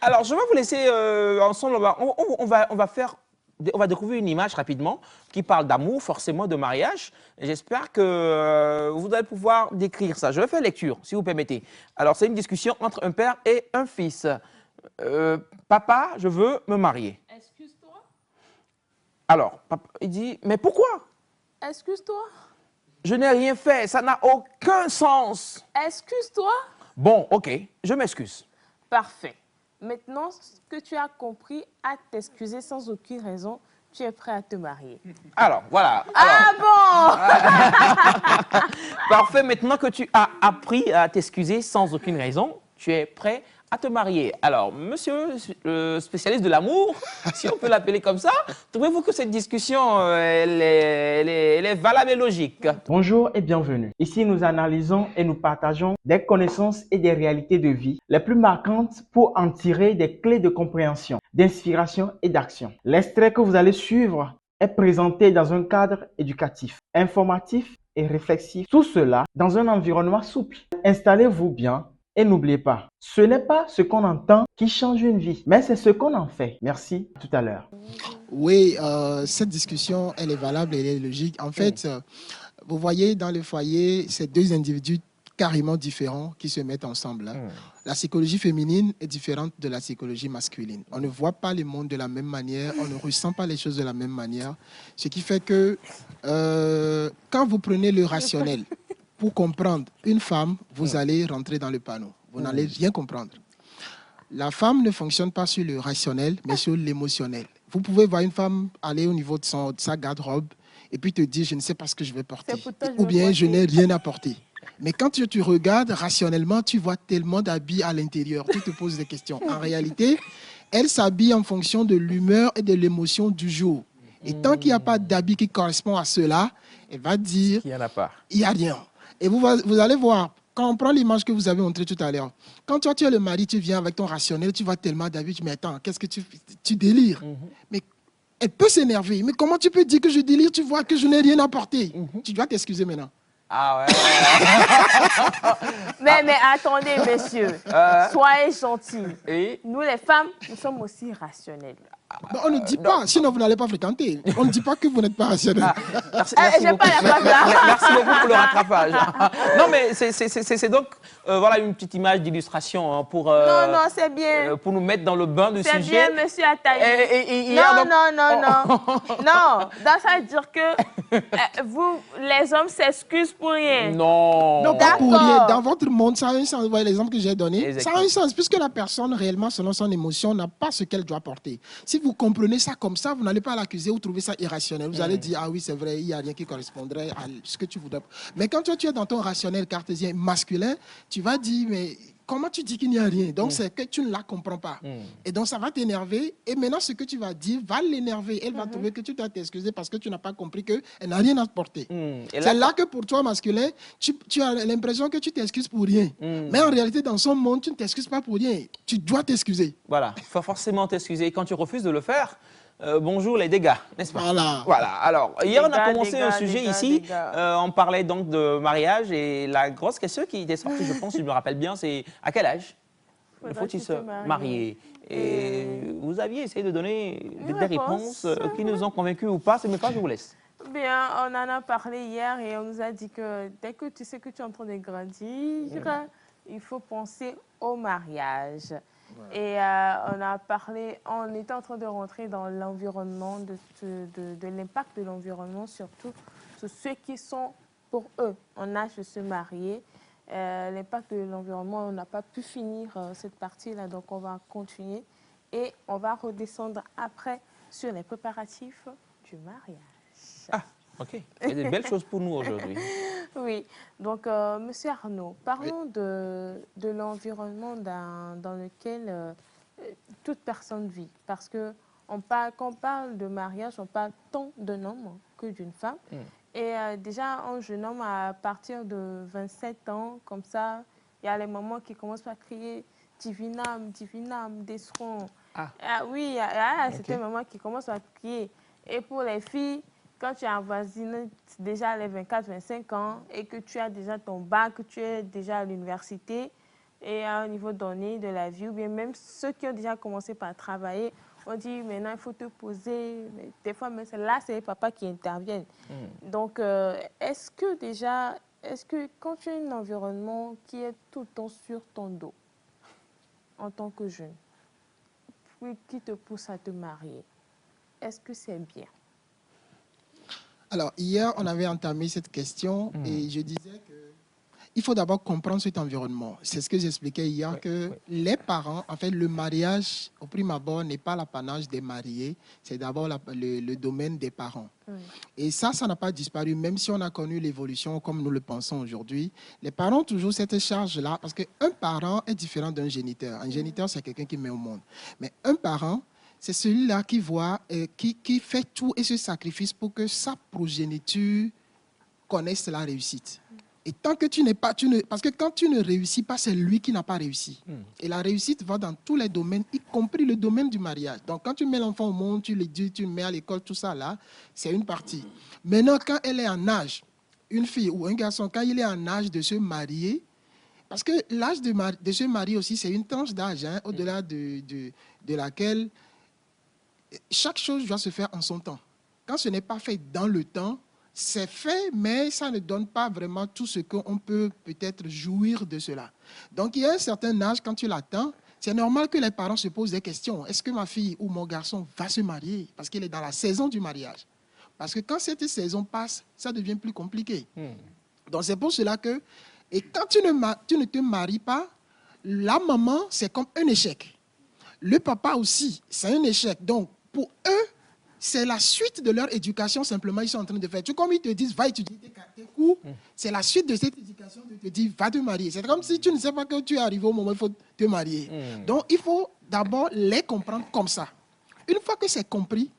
Alors, je vais vous laisser ensemble. On va découvrir une image rapidement qui parle d'amour, forcément de mariage. J'espère que vous allez pouvoir décrire ça. Je vais faire lecture, si vous permettez. Alors, c'est une discussion entre un père et un fils. Papa, je veux me marier. Excuse-toi. Alors, papa, il dit, mais pourquoi? Excuse-toi. Je n'ai rien fait, ça n'a aucun sens. Excuse-toi. Bon, ok, je m'excuse. Parfait. Maintenant que tu as compris à t'excuser sans aucune raison, tu es prêt à te marier. Alors, voilà. Ah bon? Parfait, maintenant que tu as appris à t'excuser sans aucune raison, tu es prêt à te marier. Alors, monsieur le spécialiste de l'amour, si on peut l'appeler comme ça, trouvez-vous que cette discussion, elle est valable et logique? Bonjour et bienvenue. Ici, nous analysons et nous partageons des connaissances et des réalités de vie les plus marquantes pour en tirer des clés de compréhension, d'inspiration et d'action. L'extrait que vous allez suivre est présenté dans un cadre éducatif, informatif et réflexif. Tout cela dans un environnement souple. Installez-vous bien. Et n'oubliez pas, ce n'est pas ce qu'on entend qui change une vie, mais c'est ce qu'on en fait. Merci, à tout à l'heure. Oui, cette discussion, elle est valable et elle est logique. En fait, vous voyez dans le foyer, c'est deux individus carrément différents qui se mettent ensemble. Hein. La psychologie féminine est différente de la psychologie masculine. On ne voit pas le monde de la même manière, on ne ressent pas les choses de la même manière. Ce qui fait que quand vous prenez le rationnel, pour comprendre une femme, vous allez rentrer dans le panneau. Vous n'allez rien comprendre. La femme ne fonctionne pas sur le rationnel, mais sur l'émotionnel. Vous pouvez voir une femme aller au niveau de sa garde-robe et puis te dire, je ne sais pas ce que je vais porter. Ou bien, je n'ai rien à porter. Mais quand tu regardes rationnellement, tu vois tellement d'habits à l'intérieur. Tu te poses des questions. En réalité, elle s'habille en fonction de l'humeur et de l'émotion du jour. Et tant qu'il n'y a pas d'habit qui correspond à cela, elle va dire, Il n'y en a pas. il n'y a rien. Et vous allez voir, quand on prend l'image que vous avez montrée tout à l'heure, quand toi, tu es le mari, tu viens avec ton rationnel, tu vois tellement d'habits, tu dis, mais attends, qu'est-ce que tu délires? Mais elle peut s'énerver. Mais comment tu peux dire que je délire? Tu vois que je n'ai rien apporté. Tu dois t'excuser maintenant. Ah ouais. Mais attendez, messieurs, soyez gentils. Et Nous, les femmes, nous sommes aussi rationnelles. Mais on ne dit pas, sinon vous n'allez pas fréquenter. On ne dit pas que vous n'êtes pas rationnel. merci, j'ai beaucoup. pas la place là. Merci beaucoup pour le rattrapage. Non, mais c'est donc voilà une petite image d'illustration hein, pour, Non, c'est bien. pour nous mettre dans le bain du C'est sujet. bien, monsieur Attaï. Non. Donc, ça veut dire que vous, les hommes, s'excusent pour rien. Non. Non, pas pour rien. Dans votre monde, ça a un sens. Vous voyez l'exemple que j'ai donné. Exactement. Ça a un sens, puisque la personne, réellement, selon son émotion, n'a pas ce qu'elle doit porter. Si vous comprenez ça comme ça, vous n'allez pas l'accuser ou trouver ça irrationnel. Vous allez dire, ah oui, c'est vrai, il n'y a rien qui correspondrait à ce que tu voudrais. Mais quand toi, tu es dans ton rationnel cartésien masculin, tu vas dire, mais comment tu dis qu'il n'y a rien? Donc, c'est que tu ne la comprends pas. Et donc, ça va t'énerver. Et maintenant, ce que tu vas dire va l'énerver. Elle va trouver que tu dois t'excuser parce que tu n'as pas compris qu'elle n'a rien à te porter. C'est là que pour toi, masculin, tu as l'impression que tu t'excuses pour rien. Mais en réalité, dans son monde, tu ne t'excuses pas pour rien. Tu dois t'excuser. Voilà, il faut forcément t'excuser. Quand tu refuses de le faire, bonjour les dégâts, n'est-ce pas? Voilà. Alors, hier, on a commencé un sujet ici. On parlait donc de mariage et la grosse question qui était sortie, je pense, si je me rappelle bien, c'est à quel âge faut-il se marier? Et vous aviez essayé de donner des réponses qui nous ont convaincus ou pas. C'est même pas, je vous laisse. Bien, on en a parlé hier et on nous a dit que dès que tu sais que tu es en train de grandir, il faut penser au mariage. Et on a parlé, on était en train de rentrer dans l'environnement, de l'impact de l'environnement, surtout sur ceux qui sont, pour eux, en âge de se marier. L'impact de l'environnement, on n'a pas pu finir cette partie-là, donc on va continuer. Et on va redescendre après sur les préparatifs du mariage. Ah, ok. Il y a des belles choses pour nous aujourd'hui. Oui, donc Monsieur Arnaud, parlons de l'environnement dans lequel toute personne vit. Parce que quand on parle de mariage, on parle tant d'un homme que d'une femme. Et déjà, un jeune homme, à partir de 27 ans, comme ça, il y a les mamans qui commencent à crier « Divinam, Divinam, Desron ». Oui, c'était les mamans qui commencent à crier. Et pour les filles, quand tu avoisines déjà les 24-25 ans et que tu as déjà ton bac, que tu es déjà à l'université, et à un niveau donné de la vie, ou bien même ceux qui ont déjà commencé par travailler, on dit maintenant il faut te poser. Mais des fois, mais là, c'est les papas qui interviennent. Donc, est-ce que quand tu as un environnement qui est tout le temps sur ton dos, en tant que jeune, puis qui te pousse à te marier, est-ce que c'est bien? Alors, hier, on avait entamé cette question et je disais que il faut d'abord comprendre cet environnement. C'est ce que j'expliquais hier, que les parents, en fait, le mariage, au prime abord, n'est pas l'apanage des mariés, c'est d'abord le domaine des parents. Et ça n'a pas disparu, même si on a connu l'évolution comme nous le pensons aujourd'hui. Les parents ont toujours cette charge-là, parce qu'un parent est différent d'un géniteur. Un géniteur, c'est quelqu'un qui met au monde. Mais un parent, c'est celui-là qui voit, qui fait tout et se sacrifice pour que sa progéniture connaisse la réussite. Et tant que tu n'es pas, parce que quand tu ne réussis pas, c'est lui qui n'a pas réussi. Et la réussite va dans tous les domaines, y compris le domaine du mariage. Donc, quand tu mets l'enfant au monde, tu l'éduques, tu le mets à l'école, tout ça là, c'est une partie. Maintenant, quand elle est en âge, une fille ou un garçon, quand il est en âge de se marier, parce que l'âge de se marier aussi, c'est une tranche d'âge, hein, au-delà de laquelle chaque chose doit se faire en son temps. Quand ce n'est pas fait dans le temps, c'est fait, mais ça ne donne pas vraiment tout ce qu'on peut peut-être jouir de cela. Donc, il y a un certain âge, quand tu l'attends, c'est normal que les parents se posent des questions. Est-ce que ma fille ou mon garçon va se marier? Parce qu'il est dans la saison du mariage. Parce que quand cette saison passe, ça devient plus compliqué. Donc, c'est pour cela que, et quand tu ne te maries pas, la maman, c'est comme un échec. Le papa aussi, c'est un échec. Donc, pour eux, c'est la suite de leur éducation, simplement, ils sont en train de faire. Tu comme ils te disent, va étudier tes cours, c'est la suite de cette éducation de te dire, va te marier. C'est comme si tu ne sais pas que tu es arrivé au moment où il faut te marier. Donc, il faut d'abord les comprendre comme ça. Une fois que c'est compris,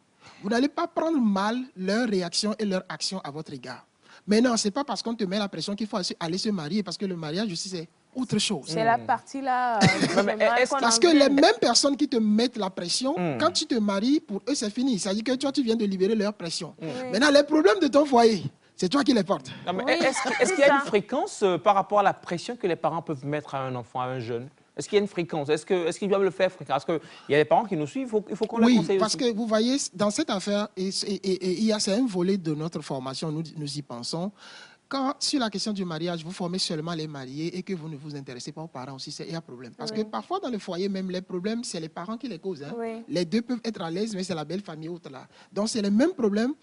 vous n'allez pas prendre mal leur réaction et leur action à votre égard. Mais non, ce n'est pas parce qu'on te met la pression qu'il faut aller se marier, parce que le mariage aussi, c'est autre chose. C'est la partie là. Parce que les mêmes personnes qui te mettent la pression, quand tu te maries, pour eux, c'est fini. Ça dit que toi, tu viens de libérer leur pression. Maintenant, les problèmes de ton foyer, c'est toi qui les portes. Est-ce qu'il y a une fréquence par rapport à la pression que les parents peuvent mettre à un enfant, à un jeune? Est-ce qu'il y a une fréquence? Est-ce qu'ils doivent le faire fréquemment? Parce qu'il y a des parents qui nous suivent, il faut qu'on les conseille aussi. Oui, parce que vous voyez, dans cette affaire, c'est un volet de notre formation, nous y pensons. Quand, sur la question du mariage, vous formez seulement les mariés et que vous ne vous intéressez pas aux parents aussi, il y a un problème. Parce que parfois, dans le foyer, même les problèmes, c'est les parents qui les causent. Hein. Les deux peuvent être à l'aise, mais c'est la belle famille autre là. Donc, c'est le même problème.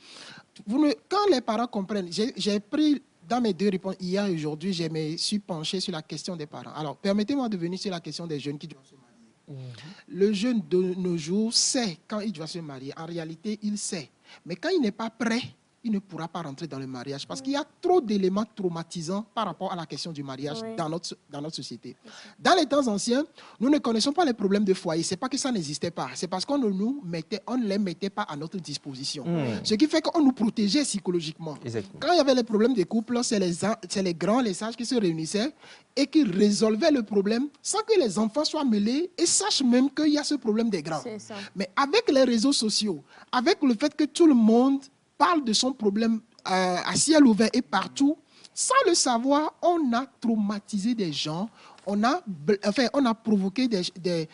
Quand les parents comprennent, j'ai pris dans mes deux réponses, hier et aujourd'hui, je me suis penché sur la question des parents. Alors, permettez-moi de venir sur la question des jeunes qui doivent se marier. Le jeune de nos jours sait quand il doit se marier. En réalité, il sait. Mais quand il n'est pas prêt, il ne pourra pas rentrer dans le mariage parce qu'il y a trop d'éléments traumatisants par rapport à la question du mariage dans notre société. Dans les temps anciens, nous ne connaissons pas les problèmes de foyer. Ce n'est pas que ça n'existait pas. C'est parce qu'on ne les mettait pas à notre disposition. Ce qui fait qu'on nous protégeait psychologiquement. Exactement. Quand il y avait les problèmes de couple, c'est les grands, les sages qui se réunissaient et qui résolvaient le problème sans que les enfants soient mêlés et sachent même qu'il y a ce problème des grands. Mais avec les réseaux sociaux, avec le fait que tout le monde parle de son problème à ciel ouvert et partout, sans le savoir, on a traumatisé des gens, on a provoqué des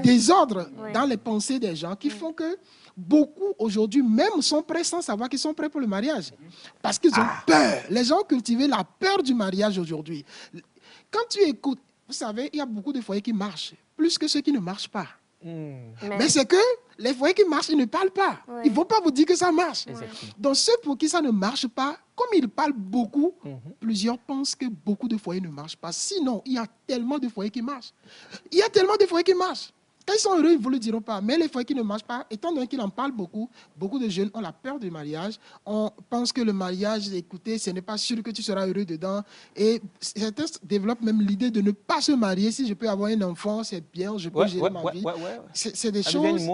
désordres dans les pensées des gens qui font que beaucoup aujourd'hui même sont prêts sans savoir qu'ils sont prêts pour le mariage. Parce qu'ils ont peur. Les gens ont cultivé la peur du mariage aujourd'hui. Quand tu écoutes, vous savez, il y a beaucoup de foyers qui marchent, plus que ceux qui ne marchent pas. Mais c'est que les foyers qui marchent, ils ne parlent pas. Ils ne vont pas vous dire que ça marche. Donc ceux pour qui ça ne marche pas, comme ils parlent beaucoup, plusieurs pensent que beaucoup de foyers ne marchent pas. Sinon, il y a tellement de foyers qui marchent. Il y a tellement de foyers qui marchent. Quand ils sont heureux, ils ne vous le diront pas. Mais les foyers qui ne marchent pas, étant donné qu'ils en parlent beaucoup, beaucoup de jeunes ont la peur du mariage. On pense que le mariage, écoutez, ce n'est pas sûr que tu seras heureux dedans. Et certains développent même l'idée de ne pas se marier. Si je peux avoir un enfant, c'est bien, je peux gérer ma vie. C'est des choses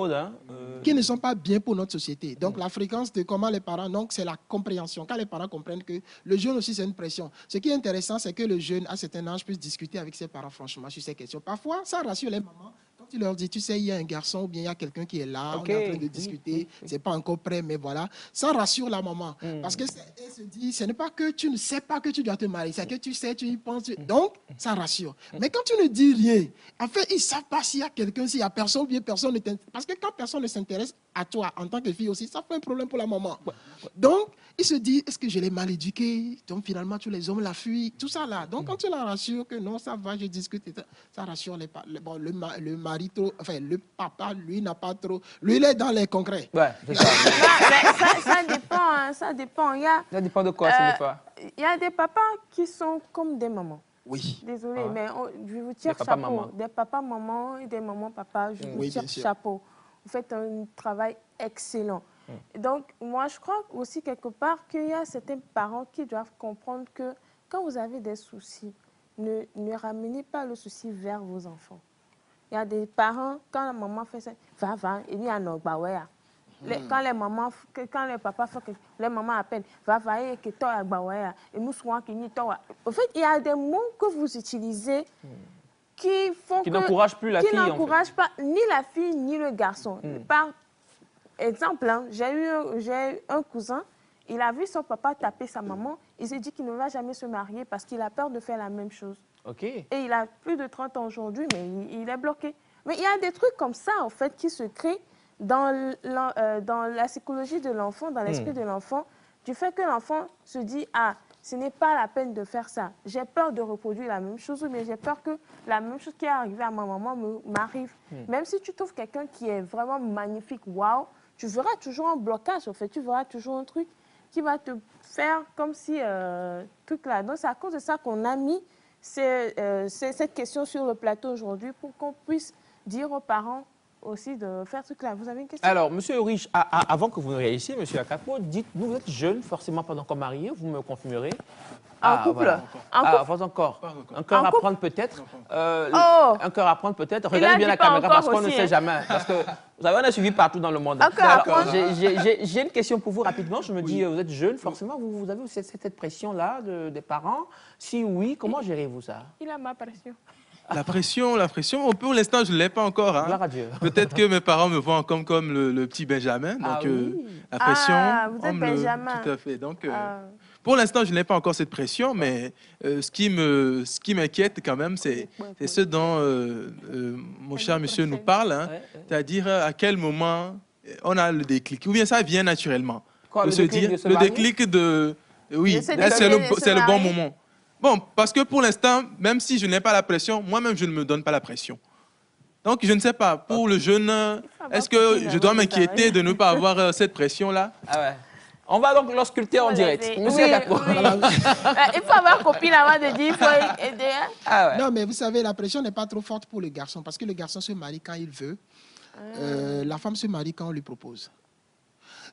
qui ne sont pas bien pour notre société. Donc la fréquence de comment les parents, donc c'est la compréhension. Quand les parents comprennent que le jeune aussi, c'est une pression. Ce qui est intéressant, c'est que le jeune, à certain âge, puisse discuter avec ses parents franchement sur ces questions. Parfois, ça rassure les mamans. Quand Tu leur dis, tu sais, il y a un garçon ou bien il y a quelqu'un qui est là, on est en train de discuter, c'est pas encore prêt, mais voilà. Ça rassure la maman. Parce qu'elle se dit, ce n'est pas que tu ne sais pas que tu dois te marier, c'est que tu sais, tu y penses. Donc, ça rassure. Mais quand tu ne dis rien, en fait, ils ne savent pas s'il y a quelqu'un, s'il n'y a personne, ou bien personne ne t'intéresse. Parce que quand personne ne s'intéresse à toi, en tant que fille aussi, ça fait un problème pour la maman. Donc, il se dit, est-ce que je l'ai mal éduqué? Donc, finalement, tous les hommes la fuient, tout ça là. Donc, quand tu la rassures que non, ça va, je discute, ça rassure le mari trop, enfin, le papa, lui, n'a pas trop. Lui, il est dans les concrets. Ouais, c'est ça. Mais ça dépend, hein, ça dépend. Ça dépend de quoi, ça dépend. Il y a des papas qui sont comme des mamans. Oui. Désolée, Ah ouais. mais je vous tire Des papas, chapeau. mamans. Des papas, mamans et des mamans, papas, je vous Oui, tire bien sûr. chapeau. Vous faites un travail excellent. Et donc, moi, je crois aussi quelque part qu'il y a certains parents qui doivent comprendre que quand vous avez des soucis, ne ramenez pas le souci vers vos enfants. Il y a des parents, quand la maman fait ça, va, il y a un ouais. Quand les papas font quelque chose, les mamans appellent, va, et que toi, et nous souvent qui n'y toi. En fait, il y a des mots que vous utilisez qui font Qui n'encouragent plus la qui fille, en fait. n'encouragent pas ni la fille ni le garçon. Par exemple, hein, j'ai eu un cousin, il a vu son papa taper sa maman, il s'est dit qu'il ne va jamais se marier parce qu'il a peur de faire la même chose. OK. Et il a plus de 30 ans aujourd'hui, mais il est bloqué. Mais il y a des trucs comme ça, en fait, qui se créent dans la psychologie de l'enfant, dans l'esprit de l'enfant, du fait que l'enfant se dit, ah, ce n'est pas la peine de faire ça. J'ai peur de reproduire la même chose, mais j'ai peur que la même chose qui est arrivée à ma maman m'arrive. Même si tu trouves quelqu'un qui est vraiment magnifique, waouh, tu verras toujours un blocage, en fait. Tu verras toujours un truc qui va te faire comme si... truc là. Donc, c'est à cause de ça qu'on a mis cette question sur le plateau aujourd'hui pour qu'on puisse dire aux parents aussi de faire ce truc là. Vous avez une question? Alors, monsieur Ulrich, avant que vous ne réagissiez, monsieur Akapo, dites-nous, vous êtes jeune, forcément pas encore marié, vous me confirmerez? En couple? Voilà. En couple? Pas encore. Pas encore. Un cœur En à couple? prendre peut-être. Un cœur à prendre peut-être. Il a Regardez dit bien la pas caméra encore parce qu'on ne aussi, sait hein. jamais. Parce que vous savez, on a suivi partout dans le monde. Un cœur à Alors, prendre. j'ai une question pour vous rapidement. Je me dis, vous êtes jeune, forcément, vous avez aussi cette pression-là des parents. Si oui, comment gérez-vous ça? Il a ma pression. La pression, pour l'instant, je ne l'ai pas encore. Hein. Gloire à Dieu. Peut-être que mes parents me voient comme le petit Benjamin. Donc, Ah oui. la pression. Ah, vous êtes on Benjamin. Tout à fait. Donc, Ah. pour l'instant, je n'ai pas encore cette pression, mais ce qui m'inquiète quand même, c'est ce dont mon cher monsieur nous parle, hein, Ouais. c'est-à-dire à quel moment on a le déclic, ou bien ça vient naturellement. Quoi, de le se déclic dire, de se le marier? déclic de... Oui, De se là, décider de se c'est le bon marier. moment. Bon, parce que pour l'instant, même si je n'ai pas la pression, moi-même, je ne me donne pas la pression. Donc, je ne sais pas, pour le jeune, est-ce que je dois m'inquiéter de ne pas avoir cette pression-là? Ah ouais. On va donc l'ausculter en direct. Oui, Monsieur oui. Akapo. Il faut avoir copine avant de dire, il faut aider. Hein. Ah ouais. Non, mais vous savez, la pression n'est pas trop forte pour le garçon parce que le garçon se marie quand il veut. La femme se marie quand on lui propose.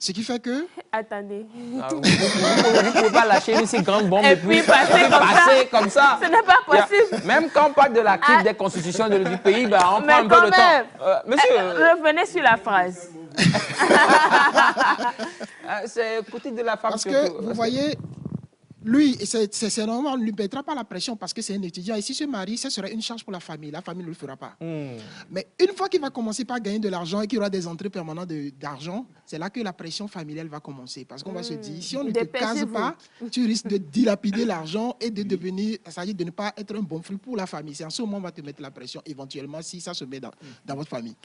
Ce qui fait que... Attendez. Ah, vous ne pouvez pas lâcher une si grande bombe Et puis passer comme ça. Ce n'est pas Il y a- possible. Même quand on parle de la crise des constitutions du pays, ben, on Mais prend un peu quand de même. temps. Monsieur, Revenez sur la phrase. c'est côté de la femme. Parce que, vous voyez, lui, c'est normal, on ne lui mettra pas la pression parce que c'est un étudiant. Et s'il se marie, ce serait une charge pour la famille. La famille ne le fera pas. Mais une fois qu'il va commencer par gagner de l'argent et qu'il aura des entrées permanentes d'argent, c'est là que la pression familiale va commencer. Parce qu'on va se dire, si on ne te case Dépêchez-vous. pas, tu risques de dilapider l'argent et de devenir, c'est-à-dire de ne pas être un bon fruit pour la famille. C'est en ce moment qu'on va te mettre la pression, éventuellement, si ça se met dans votre famille.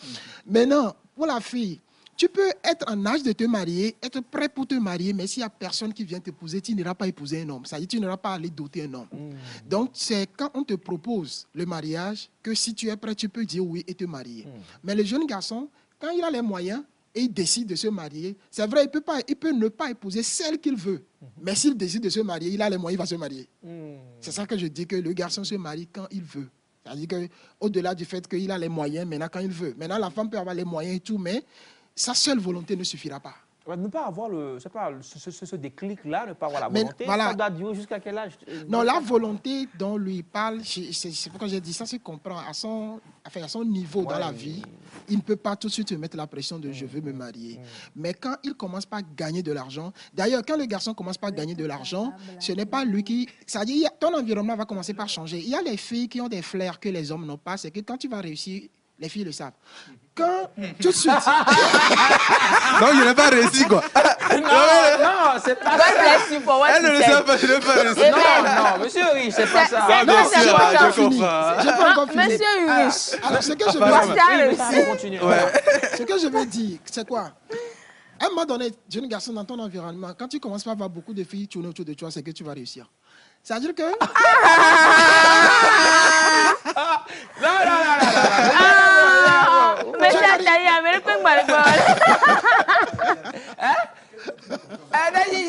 Maintenant, pour la fille, tu peux être en âge de te marier, être prêt pour te marier, mais s'il n'y a personne qui vient t'épouser, tu n'iras pas épouser un homme. C'est-à-dire tu n'iras pas aller doter un homme. Donc, c'est quand on te propose le mariage que si tu es prêt, tu peux dire oui et te marier. Mais le jeune garçon, quand il a les moyens et il décide de se marier, c'est vrai, il peut ne pas épouser celle qu'il veut. Mais s'il décide de se marier, il a les moyens, il va se marier. C'est ça que je dis que le garçon se marie quand il veut. C'est-à-dire qu'au-delà du fait qu'il a les moyens, maintenant quand il veut. Maintenant, la femme peut avoir les moyens et tout, mais sa seule volonté ne suffira pas. Ne pas avoir ce déclic-là, ne pas avoir la Mais volonté, voilà. ça doit durer jusqu'à quel âge? Non, la volonté dont lui parle, c'est pourquoi j'ai dit ça, se comprend à son niveau dans la vie. Il ne peut pas tout de suite se mettre la pression de je veux me marier. Mais quand il commence par gagner de l'argent, d'ailleurs, quand le garçon commence par gagner de l'argent, ce n'est pas lui qui... C'est-à-dire, ton environnement va commencer par changer. Il y a les filles qui ont des flairs que les hommes n'ont pas. C'est que quand tu vas réussir Les filles le savent. Quand, tout de suite, Donc, je n'ai pas réussi, quoi. Non, c'est pas ça. Elle ne le sait pas, je n'ai pas réussi. Non, monsieur Riche, c'est pas ça. Ah, bien non, c'est sûr, pas je encore fini. comprends. J'ai pas encore fini. Monsieur Riche, Alors, ce que je Apparemment. veux moi, dire, ça, Oui, continue. ce que je veux dire, c'est quoi? À un moment donné, jeune garçon, dans ton environnement, quand tu commences pas à avoir beaucoup de filles tourner autour de toi, c'est que tu vas réussir. C'est-à-dire que... mais ça, t'as eu, mais le peu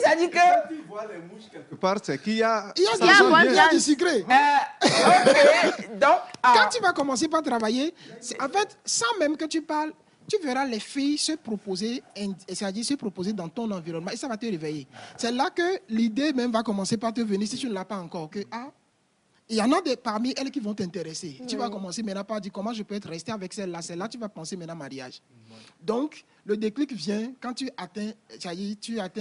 Ça dit que... Tu vois les mouches quelque part, c'est qu'il y a... Il y a, Il y a des bonne choses, il y a chance. du secret. Ok, donc... Quand tu vas commencer par travailler, en fait, sans même que tu parles, tu verras les filles se proposer, c'est-à-dire se proposer dans ton environnement et ça va te réveiller. C'est là que l'idée même va commencer par te venir si tu ne l'as pas encore. Que, il y en a parmi elles qui vont t'intéresser. Tu vas commencer maintenant par dire comment je peux être resté avec celle-là. Celle-là, tu vas penser maintenant mariage. Donc, le déclic vient quand tu atteins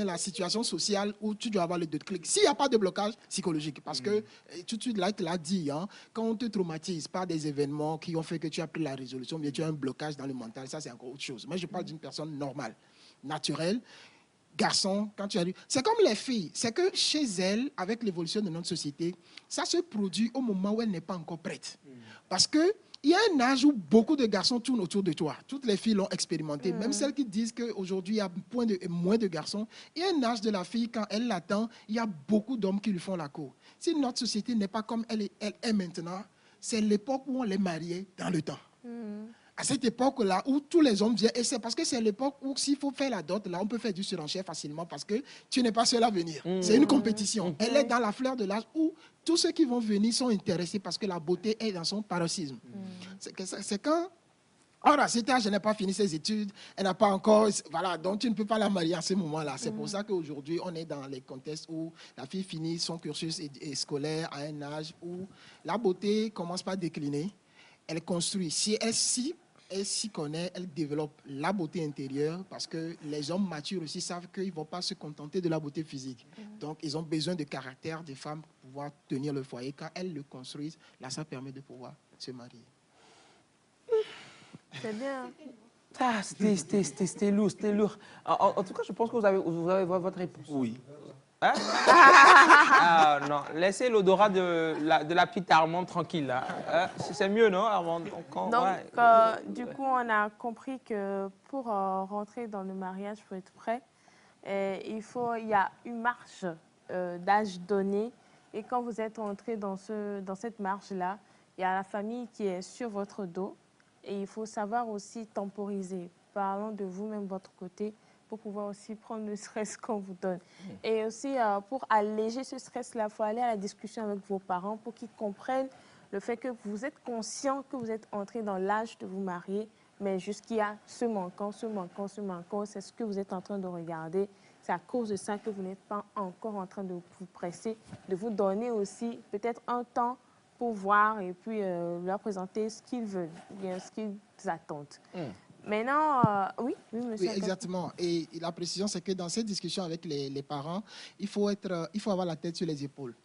la situation sociale où tu dois avoir le déclic. S'il n'y a pas de blocage psychologique, parce que tout de suite, là, tu l'as dit, hein, quand on te traumatise par des événements qui ont fait que tu as pris la résolution, bien tu as un blocage dans le mental, ça c'est encore autre chose. Moi, je parle d'une personne normale, naturelle. Garçon, quand tu arrives, c'est comme les filles, c'est que chez elles, avec l'évolution de notre société, ça se produit au moment où elle n'est pas encore prête. Parce que il y a un âge où beaucoup de garçons tournent autour de toi. Toutes les filles l'ont expérimenté. Même celles qui disent qu'aujourd'hui, il y a moins de garçons. Il y a un âge de la fille, quand elle l'attend, il y a beaucoup d'hommes qui lui font la cour. Si notre société n'est pas comme elle est maintenant, c'est l'époque où on les mariait dans le temps. À cette époque-là, où tous les hommes viennent, et c'est parce que c'est l'époque où s'il faut faire la dot, là, on peut faire du surenchère facilement parce que tu n'es pas seul à venir. C'est une compétition. Elle est dans la fleur de l'âge où tous ceux qui vont venir sont intéressés parce que la beauté est dans son paroxysme. C'est quand... Or, à cet âge, elle n'a pas fini ses études, elle n'a pas encore... Voilà, donc tu ne peux pas la marier à ce moment-là. C'est pour ça qu'aujourd'hui, on est dans les contextes où la fille finit son cursus scolaire à un âge où la beauté commence par décliner. Elle construit. Si elle s'y connaît, elle développe la beauté intérieure parce que les hommes matures aussi savent qu'ils ne vont pas se contenter de la beauté physique. Donc, ils ont besoin de caractère des femmes pour pouvoir tenir le foyer. Quand elles le construisent, là, ça permet de pouvoir se marier. c'est bien. Ah, c'était lourd. En tout cas, je pense que vous avez votre réponse. Oui. Hein? Ah non, laissez l'odorat de la petite Armande tranquille là. C'est mieux, non, Armande? Donc, du coup, on a compris que pour rentrer dans le mariage, il faut être prêt. Il y a une marche d'âge donné. Et quand vous êtes entré dans cette marche-là, il y a la famille qui est sur votre dos. Et il faut savoir aussi temporiser. Parlons de vous-même, votre côté, pour pouvoir aussi prendre le stress qu'on vous donne. Et aussi, pour alléger ce stress-là, il faut aller à la discussion avec vos parents pour qu'ils comprennent le fait que vous êtes conscient que vous êtes entré dans l'âge de vous marier, mais jusqu'il y a ce manquant, c'est ce que vous êtes en train de regarder. C'est à cause de ça que vous n'êtes pas encore en train de vous presser, de vous donner aussi peut-être un temps pour voir et puis leur présenter ce qu'ils veulent, bien ce qu'ils attendent. Maintenant, oui, monsieur. Oui, exactement. Et la précision, c'est que dans cette discussion avec les parents, il faut avoir la tête sur les épaules.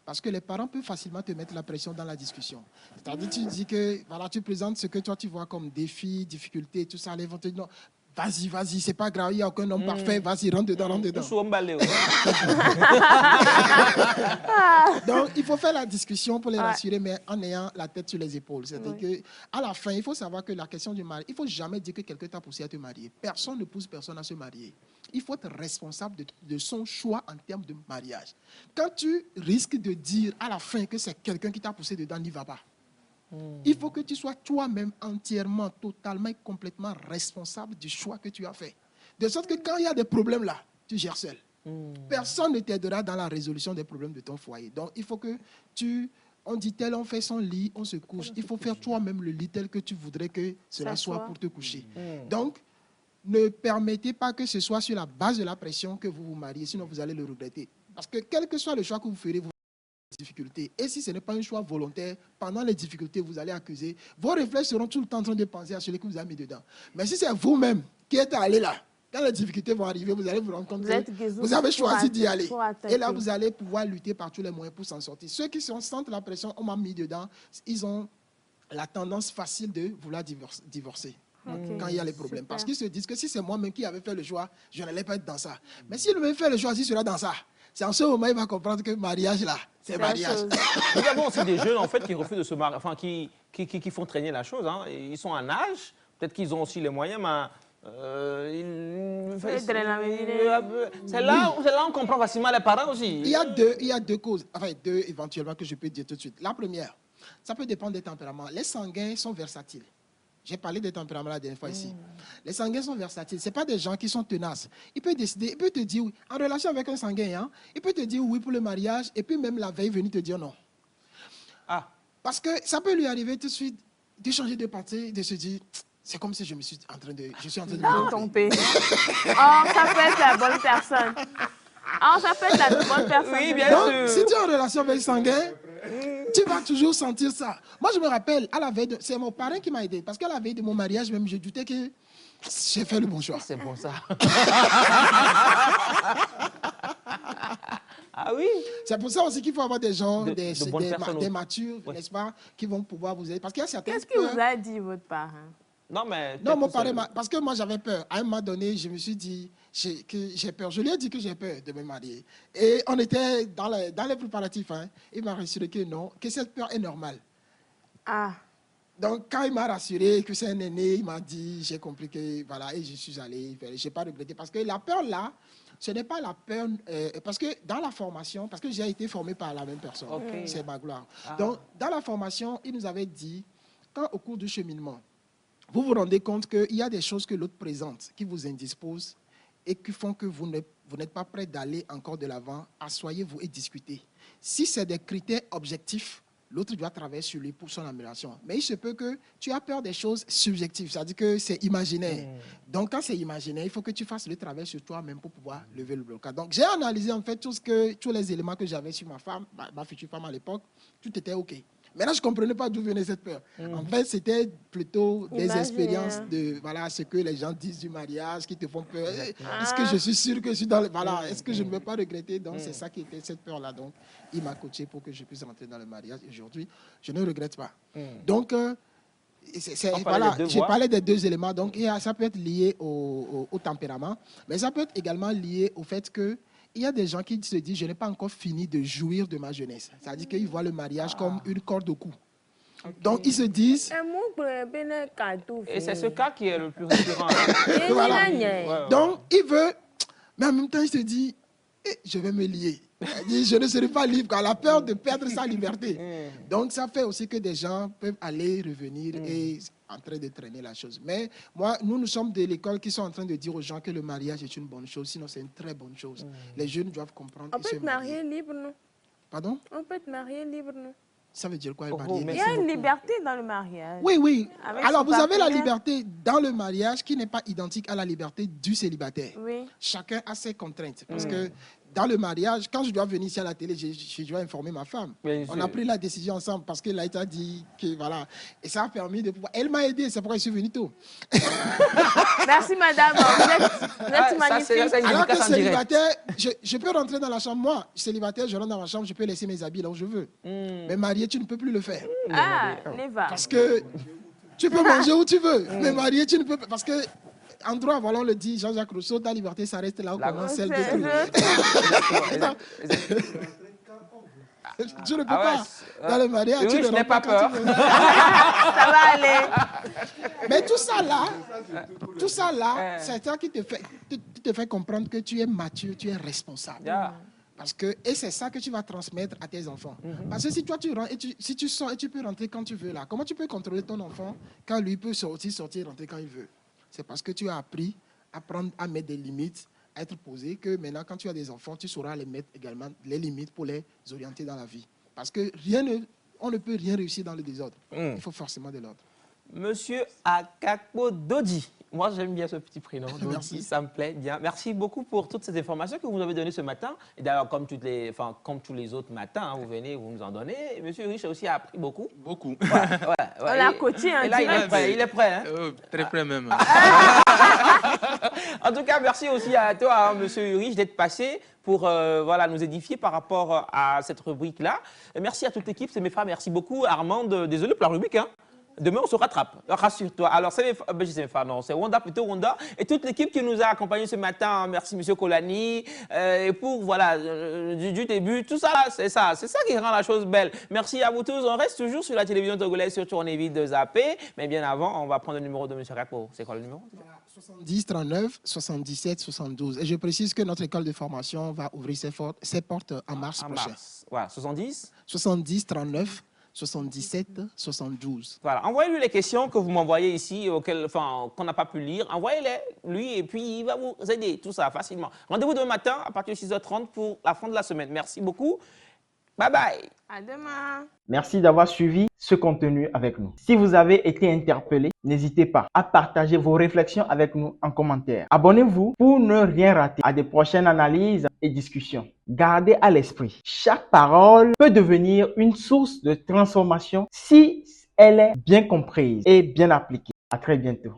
Parce que les parents peuvent facilement te mettre la pression dans la discussion. C'est-à-dire, tu dis que, voilà, tu présentes ce que toi, tu vois comme défi, difficulté, tout ça, les vont te dire, non, vas-y, c'est pas grave, il n'y a aucun homme parfait, vas-y, rentre dedans. Donc, il faut faire la discussion pour les rassurer, mais en ayant la tête sur les épaules. C'est-à-dire qu'à la fin, il faut savoir que la question du mariage, il ne faut jamais dire que quelqu'un t'a poussé à te marier. Personne ne pousse personne à se marier. Il faut être responsable de son choix en termes de mariage. Quand tu risques de dire à la fin que c'est quelqu'un qui t'a poussé dedans, n'y va pas. Il faut que tu sois toi-même entièrement, totalement et complètement responsable du choix que tu as fait. De sorte que quand il y a des problèmes là, tu gères seul. Personne ne t'aidera dans la résolution des problèmes de ton foyer. Donc, il faut que on dit tel, on fait son lit, on se couche. Il faut faire toi-même le lit tel que tu voudrais que cela soit pour te coucher. Donc, ne permettez pas que ce soit sur la base de la pression que vous vous mariez, sinon vous allez le regretter. Parce que quel que soit le choix que vous ferez, vous difficultés. Et si ce n'est pas un choix volontaire, pendant les difficultés, vous allez accuser. Vos réflexes seront tout le temps en train de penser à celui que vous avez mis dedans. Mais si c'est vous-même qui êtes allé là, quand les difficultés vont arriver, vous allez vous rendre compte que vous avez choisi d'y aller. Et là, vous allez pouvoir lutter par tous les moyens pour s'en sortir. Ceux qui sentent la pression, on m'a mis dedans, ils ont la tendance facile de vouloir divorcer. Quand il y a les problèmes. Super. Parce qu'ils se disent que si c'est moi-même qui avais fait le choix, je n'allais pas être dans ça. Mais s'il avait fait le choix, il sera dans ça. C'est en ce moment qu'il va comprendre que mariage, là, c'est mariage. Nous avons aussi des jeunes en fait, qui refusent de se marier, enfin qui font traîner la chose. Hein. Ils sont en âge, peut-être qu'ils ont aussi les moyens, mais c'est là où on comprend facilement les parents aussi. Il y a deux causes, enfin deux éventuellement que je peux dire tout de suite. La première, ça peut dépendre des tempéraments. Les sanguins sont versatiles. J'ai parlé des tempéraments la dernière fois ici. Les sanguins sont versatiles. Ce pas des gens qui sont tenaces. Il peut décider, il peut te dire oui. En relation avec un sanguin, hein, il peut te dire oui pour le mariage et puis même la veille venir te dire non. Ah. Parce que ça peut lui arriver tout de suite de changer de parti, de se dire c'est comme si je suis en train de me tromper. Oh, ça peut être la bonne personne. Oh, ça peut être la bonne personne. Oui, bien Donc, sûr. si tu es en relation avec sanguin, tu vas toujours sentir ça. Moi, je me rappelle, à la veille, c'est mon parrain qui m'a aidé. Parce qu'à la veille de mon mariage, même, je doutais que j'ai fait le bon choix. C'est bon ça. Ah oui. C'est pour ça aussi qu'il faut avoir des gens, des personnes matures, ouais. n'est-ce pas, qui vont pouvoir vous aider. Parce qu'il y a certaines Qu'est-ce qu'il vous a dit, votre parrain? Non, mais. Non, mon parrain, parce que moi, j'avais peur. À un moment donné, je me suis dit que j'ai peur. Je lui ai dit que j'ai peur de me marier. Et on était dans les préparatifs. Hein. Il m'a rassuré que non, que cette peur est normale. Ah. Donc, quand il m'a rassuré que c'est un aîné, il m'a dit, j'ai compris que, voilà, et je suis allé, je n'ai pas regretté. Parce que la peur, là, ce n'est pas la peur, parce que dans la formation, parce que j'ai été formé par la même personne, c'est ma gloire. Ah. Donc, dans la formation, il nous avait dit, quand au cours du cheminement, vous vous rendez compte qu'il y a des choses que l'autre présente, qui vous indisposent et qui font que vous n'êtes pas prêt d'aller encore de l'avant, asseyez-vous et discutez. Si c'est des critères objectifs, l'autre doit travailler sur lui pour son amélioration. Mais il se peut que tu as peur des choses subjectives, c'est-à-dire que c'est imaginaire. Donc, quand c'est imaginaire, il faut que tu fasses le travail sur toi-même pour pouvoir lever le blocage. Donc, j'ai analysé en fait tous les éléments que j'avais sur ma femme, ma future femme à l'époque, tout était OK. Maintenant, je ne comprenais pas d'où venait cette peur. En fait, c'était plutôt des expériences de ce que les gens disent du mariage qui te font peur. Est-ce que je suis sûr que je suis dans le... Voilà, est-ce que je ne vais pas regretter? Donc, c'est ça qui était cette peur-là. Donc, il m'a coaché pour que je puisse rentrer dans le mariage. Aujourd'hui, je ne regrette pas. Donc, j'ai parlé des deux éléments. Donc, ça peut être lié au tempérament, mais ça peut être également lié au fait que il y a des gens qui se disent, je n'ai pas encore fini de jouir de ma jeunesse. C'est-à-dire qu'ils voient le mariage comme une corde au cou. Donc, ils se disent... Et c'est ce cas qui est le plus récurrent. Voilà. Donc, il veut... Mais en même temps, il se dit, je vais me lier. Il dit, je ne serai pas libre, car la peur de perdre sa liberté. Donc, ça fait aussi que des gens peuvent aller, revenir et en train de traîner la chose. Mais moi, nous sommes de l'école qui sont en train de dire aux gens que le mariage est une bonne chose, sinon c'est une très bonne chose. Les jeunes doivent comprendre. On peut être marié libre, non? Pardon? On peut être marié libre, non? Ça veut dire quoi, marié? Il y a une liberté dans le mariage. Oui, oui. Avec alors, vous avez la partenaire. liberté dans le mariage qui n'est pas identique à la liberté du célibataire. Oui. Chacun a ses contraintes. Parce que dans le mariage, quand je dois venir ici à la télé, je dois informer ma femme. On a pris la décision ensemble parce que Laïta a dit que voilà. Et ça a permis de pouvoir... Elle m'a aidé, c'est pourquoi je suis venu tôt. Merci, madame. Vous êtes magnifique. Alors que célibataire, je peux rentrer dans la chambre. Moi, célibataire, je rentre dans ma chambre, je peux laisser mes habits là où je veux. Mais marié, tu ne peux plus le faire. Ah, Neva. Parce que tu peux manger où tu veux. Mais marié, tu ne peux pas. Parce que... En droit, voilà, on le dit, Jean-Jacques Rousseau, ta liberté s'arrête là où commence celle de tu ne peux pas. Dans le mariage, tu je n'ai pas peur. Ça va aller. Mais tout ça là, c'est ça qui te fait comprendre que tu es mature, tu es responsable. Parce que, et c'est ça que tu vas transmettre à tes enfants. Parce que si toi tu rentres, si tu sors et tu peux rentrer quand tu veux là, comment tu peux contrôler ton enfant quand lui peut sortir, rentrer quand il veut? C'est parce que tu as appris à mettre des limites, à être posé, que maintenant, quand tu as des enfants, tu sauras les mettre également, les limites pour les orienter dans la vie. Parce que on ne peut rien réussir dans le désordre. Il faut forcément de l'ordre. Monsieur Akakpo Dodi. Moi, j'aime bien ce petit prénom. Merci. Ça me plaît bien. Merci beaucoup pour toutes ces informations que vous nous avez données ce matin. Et d'ailleurs, comme tous les autres matins, vous venez, vous nous en donnez. Et Monsieur Riche aussi a appris beaucoup. Beaucoup. On l'a coaché. Et là, il est prêt. Hein? Très prêt même. En tout cas, merci aussi à toi, Monsieur Riche, d'être passé pour nous édifier par rapport à cette rubrique-là. Merci à toute l'équipe, c'est mes frères, merci beaucoup. Armand, désolé pour la rubrique. Hein. Demain, on se rattrape. Rassure-toi. Alors, c'est non, c'est Wanda, plutôt Wanda. Et toute l'équipe qui nous a accompagnés ce matin. Merci, Monsieur Kolani. Et pour, voilà, du début, tout ça, c'est ça qui rend la chose belle. Merci à vous tous. On reste toujours sur la télévision togolaise, surtout on évite de zapper. Mais bien avant, on va prendre le numéro de Monsieur Rapo. C'est quoi le numéro? 70 39 77 72. Et je précise que notre école de formation va ouvrir ses portes en mars prochain. Voilà, 70 39 77 72. Voilà, envoyez-lui les questions que vous m'envoyez ici, qu'on n'a pas pu lire. Envoyez-les, lui, et puis il va vous aider, tout ça, facilement. Rendez-vous demain matin à partir de 6h30 pour la fin de la semaine. Merci beaucoup. Bye bye. À demain. Merci d'avoir suivi ce contenu avec nous. Si vous avez été interpellé, n'hésitez pas à partager vos réflexions avec nous en commentaire. Abonnez-vous pour ne rien rater à des prochaines analyses et discussions. Gardez à l'esprit, chaque parole peut devenir une source de transformation si elle est bien comprise et bien appliquée. À très bientôt.